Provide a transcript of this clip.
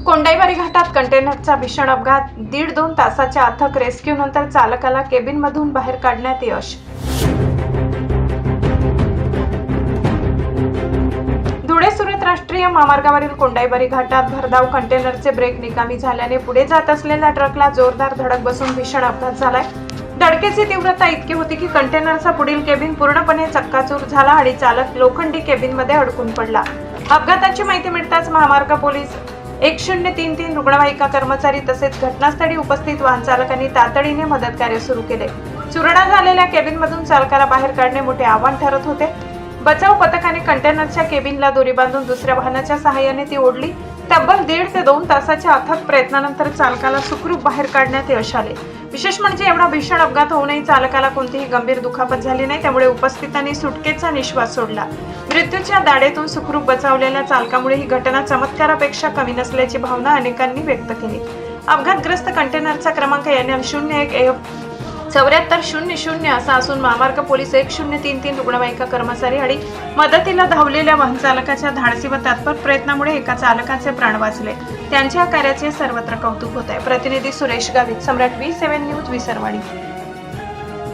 कोंडाईबारी घाटात कंटेनरचा भीषण अपघात. 1.5-2 तासाच्या अथक रेस्क्यू नंतर चालकाला केबिनमधून बाहेर काढण्यात यश. धुळे-सुरत राष्ट्रीय महामार्गावरील कोंडाईबारी घाटात भरधाव कंटेनरचे ब्रेक निकामी झाल्याने पुढे जात असलेल्या ट्रकला जोरदार धडक बसून भीषण अपघात झालाय. धडकेची तीव्रता इतकी होती की कंटेनरचा पुढील केबिन पूर्णपणे चक्काचूर झाला आणि चालक लोखंडी केबिनमध्ये अडकून पडला. अपघाताची माहिती मिळताच महामार्ग पोलीस 1033 रुग्णवाहिका कर्मचारी तसेच घटनास्थळी उपस्थित वाहन चालकांनी तातडीने मदत कार्य सुरू केले. चुरणा झालेल्या केबिनमधून चालकाला बाहेर काढणे मोठे आव्हान ठरत होते. बचाव पथकाने कंटेनरच्या केबिनला दोरी बांधून दुसऱ्या वाहनाच्या सहाय्याने ती ओढली. तब्बल 1.5 ते 2 तासाच्या अथक प्रयत्नानंतर चालकाला सुखरूप बाहेर काढण्यात यश आले. विशेष म्हणजे एवढा भीषण अपघात होऊनही चालकाला कोणतीही गंभीर दुखापत झाली नाही. त्यामुळे उपस्थितांनी सुटकेचा निश्वास सोडला. मृत्यूच्या दाढेतून सुखरूप बचावलेल्या चालकामुळे ही घटना चमत्कारापेक्षा कमी नसल्याची भावना अनेकांनी व्यक्त केली. अपघातग्रस्त कंटेनरचा क्रमांक NL01 असा असून महामार्ग पोलीस 1033 रुग्णवाहिका कर्मचारी आणि मदतीला धावलेल्या वाहन चालकाच्या धाडसी व तत्पर प्रयत्नामुळे एका चालकाचे प्राण वाचले. त्यांच्या कार्याचे सर्वत्र कौतुक होत आहे. प्रतिनिधी सुरेश गावित, सम्राट V7 न्यूज, विसरवाडी.